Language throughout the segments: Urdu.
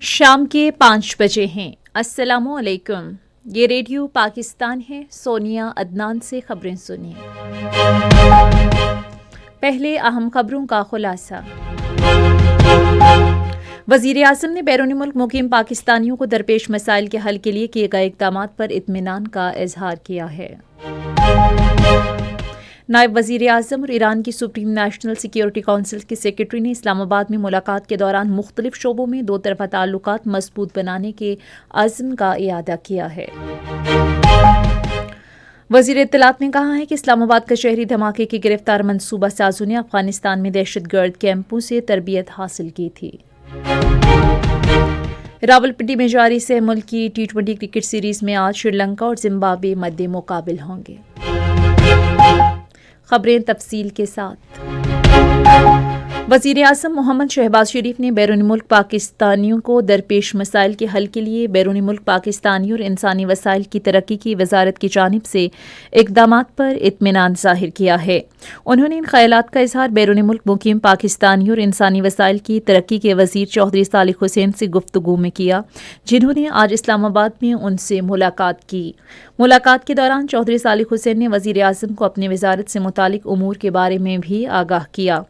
شام کے 5 بجے ہیں۔ السلام علیکم، یہ ریڈیو پاکستان ہے۔ سونیا عدنان سے خبریں سنیے۔ پہلے اہم خبروں کا خلاصہ۔ وزیر اعظم نے بیرون ملک مقیم پاکستانیوں کو درپیش مسائل کے حل کے لیے کیے گئے اقدامات پر اطمینان کا اظہار کیا ہے۔ نائب وزیر اعظم اور ایران کی سپریم نیشنل سیکیورٹی کونسل کے سیکرٹری نے اسلام آباد میں ملاقات کے دوران مختلف شعبوں میں دو طرفہ تعلقات مضبوط بنانے کے عزم کا اعادہ کیا ہے۔ وزیر اطلاعات نے کہا ہے کہ اسلام آباد کچہری دھماکے کے گرفتار منصوبہ سازوں نے افغانستان میں دہشت گرد کیمپوں سے تربیت حاصل کی تھی۔ راولپنڈی میں جاری سہ ملکی ٹی20 کرکٹ سیریز میں آج سری لنکا اور زمبابوے مد مقابل ہوں گے۔ خبریں تفصیل کے ساتھ۔ وزیر اعظم محمد شہباز شریف نے بیرون ملک پاکستانیوں کو درپیش مسائل کے حل کے لیے بیرون ملک پاکستانیوں اور انسانی وسائل کی ترقی کی وزارت کی جانب سے اقدامات پر اطمینان ظاہر کیا ہے۔ انہوں نے ان خیالات کا اظہار بیرون ملک مقیم پاکستانیوں اور انسانی وسائل کی ترقی کے وزیر چودھری صالح حسین سے گفتگو میں کیا، جنہوں نے آج اسلام آباد میں ان سے ملاقات کی۔ ملاقات کے دوران چودھری صالح حسین نے وزیر اعظم کو اپنی وزارت سے متعلق امور کے بارے میں بھی آگاہ کیا۔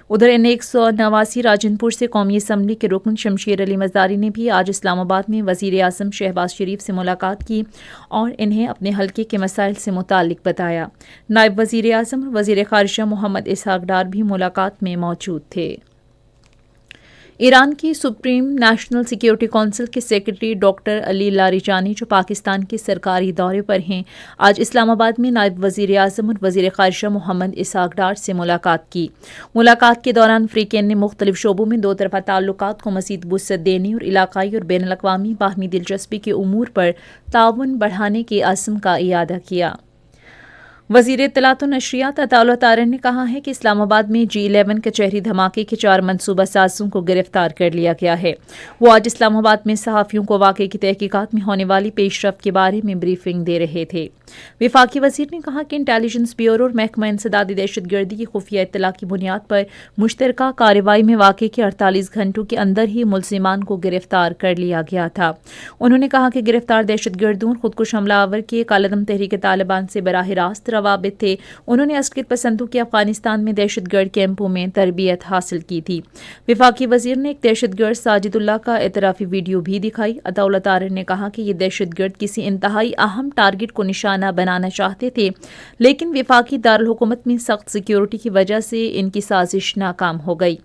ادھر این 189 راجن پور سے قومی اسمبلی کے رکن شمشیر علی مزاری نے بھی آج اسلام آباد میں وزیر اعظم شہباز شریف سے ملاقات کی اور انہیں اپنے حلقے کے مسائل سے متعلق بتایا۔ نائب وزیر اعظم اور وزیر خارجہ محمد اسحاق ڈار بھی ملاقات میں موجود تھے۔ ایران کی سپریم نیشنل سیکیورٹی کونسل کے سیکرٹری ڈاکٹر علی لاریجانی، جو پاکستان کے سرکاری دورے پر ہیں، آج اسلام آباد میں نائب وزیر اعظم اور وزیر خارجہ محمد اسحاق ڈار سے ملاقات کی۔ ملاقات کے دوران فریقین نے مختلف شعبوں میں دو طرفہ تعلقات کو مزید وسعت دینے اور علاقائی اور بین الاقوامی باہمی دلچسپی کے امور پر تعاون بڑھانے کے عزم کا اعادہ کیا۔ وزیر اطلاعات و نشریات عطا اللہ طاہر نے کہا ہے کہ اسلام آباد میں G11 کچہری دھماکے کے 4 منصوبہ سازوں کو گرفتار کر لیا گیا ہے۔ وہ آج اسلام آباد میں صحافیوں کو واقعے کی تحقیقات میں ہونے والی پیش رفت کے بارے میں بریفنگ دے رہے تھے۔ وفاقی وزیر نے کہا کہ انٹیلیجنس بیورو اور محکمہ انسداد دہشت گردی کی خفیہ اطلاع کی بنیاد پر مشترکہ کارروائی میں واقعے کے 48 گھنٹوں کے اندر ہی ملزمان کو گرفتار کر لیا گیا تھا۔ انہوں نے کہا کہ گرفتار دہشت گردوں اور خودکش حملہ آور کے کالعدم تحریک طالبان سے براہ راست روابط تھے۔ انہوں نے عسکریت پسندوں کی افغانستان میں دہشت گرد کیمپوں میں تربیت حاصل کی تھی۔ وفاقی وزیر نے ایک دہشت گرد ساجد اللہ کا اعترافی ویڈیو بھی دکھائی۔ عطا اللہ طاہر نے کہا کہ یہ دہشت گرد کسی انتہائی اہم ٹارگٹ کو نشانہ بنانا چاہتے تھے، لیکن وفاقی دارالحکومت میں سخت سیکیورٹی کی وجہ سے ان کی سازش ناکام ہو گئی۔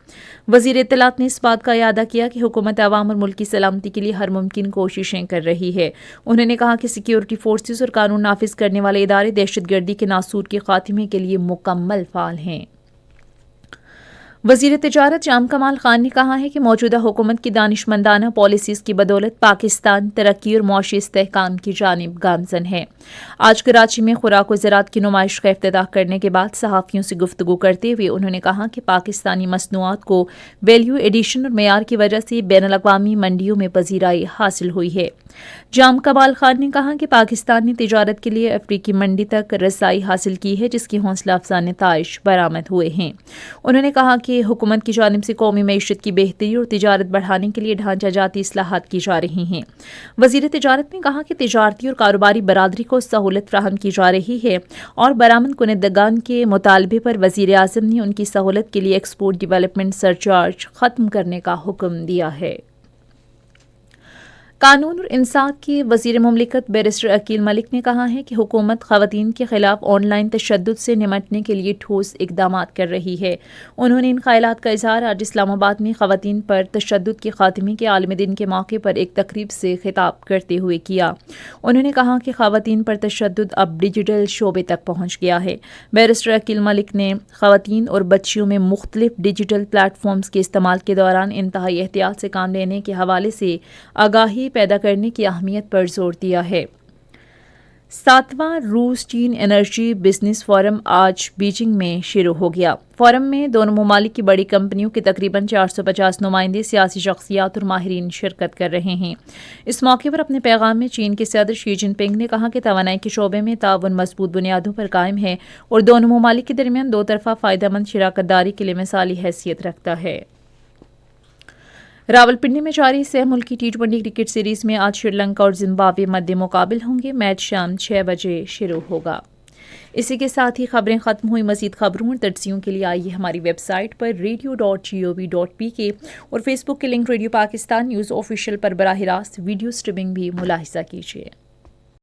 وزیر اطلاعات نے اس بات کا اعادہ کیا کہ حکومت عوام اور ملک کی سلامتی کے لیے ہر ممکن کوششیں کر رہی ہے۔ انہوں نے کہا کہ سیکیورٹی فورسز اور قانون نافذ کرنے والے ادارے دہشت گردی کے ناسور کے خاتمے کے لیے مکمل فعال ہیں۔ وزیر تجارت جام کمال خان نے کہا ہے کہ موجودہ حکومت کی دانشمندانہ پالیسیز کی بدولت پاکستان ترقی اور معاشی استحکام کی جانب گامزن ہے۔ آج کراچی میں خوراک و زراعت کی نمائش کا افتتاح کرنے کے بعد صحافیوں سے گفتگو کرتے ہوئے انہوں نے کہا کہ پاکستانی مصنوعات کو ویلیو ایڈیشن اور معیار کی وجہ سے بین الاقوامی منڈیوں میں پذیرائی حاصل ہوئی ہے۔ جام کمال خان نے کہا کہ پاکستان نے تجارت کے لیے افریقی منڈی تک رسائی حاصل کی ہے، جس کی حوصلہ افزا نتائج برآمد ہوئے ہیں۔ انہوں نے کہا کہ حکومت کی جانب سے قومی معیشت کی بہتری اور تجارت بڑھانے کے لیے ڈھانچہ جاتی اصلاحات کی جا رہی ہیں۔ وزیر تجارت نے کہا کہ تجارتی اور کاروباری برادری کو سہولت فراہم کی جا رہی ہے اور برآمد کنندگان کے مطالبے پر وزیر اعظم نے ان کی سہولت کے لیے ایکسپورٹ ڈیولپمنٹ سرچارج ختم کرنے کا حکم دیا ہے۔ قانون اور انصاف کے وزیر مملکت بیرسٹر عقیل ملک نے کہا ہے کہ حکومت خواتین کے خلاف آن لائن تشدد سے نمٹنے کے لیے ٹھوس اقدامات کر رہی ہے۔ انہوں نے ان خیالات کا اظہار آج اسلام آباد میں خواتین پر تشدد کے خاتمے کے عالمی دن کے موقع پر ایک تقریب سے خطاب کرتے ہوئے کیا۔ انہوں نے کہا کہ خواتین پر تشدد اب ڈیجیٹل شعبے تک پہنچ گیا ہے۔ بیرسٹر عقیل ملک نے خواتین اور بچیوں میں مختلف ڈیجیٹل پلیٹ فارمز کے استعمال کے دوران انتہائی احتیاط سے کام لینے کے حوالے سے آگاہی پیدا کرنے کی اہمیت پر زور دیا ہے۔ 7واں روس چین انرجی بزنس فورم آج بیجنگ میں شروع ہو گیا۔ فورم میں دونوں ممالک کی بڑی کمپنیوں کے تقریباً 450 نمائندے، سیاسی شخصیات اور ماہرین شرکت کر رہے ہیں۔ اس موقع پر اپنے پیغام میں چین کے صدر شی جن پنگ نے کہا کہ توانائی کے شعبے میں تعاون مضبوط بنیادوں پر قائم ہے اور دونوں ممالک کے درمیان دو طرفہ فائدہ مند شراکت داری کے لیے مثالی حیثیت رکھتا ہے۔ راولپنڈی میں جاری سہ ملکی ٹی20 کرکٹ سیریز میں آج سری لنکا اور زمبابوے مد مقابل ہوں گے۔ میچ شام 6 بجے شروع ہوگا۔ اسی کے ساتھ ہی خبریں ختم ہوئی۔ مزید خبروں اور تجزیوں کے لیے آئیے ہماری ویب سائٹ پر radio.gov.pk اور فیس بک کے link radio Pakistan news official پر براہ راست ویڈیو سٹریمنگ بھی ملاحظہ کیجیے۔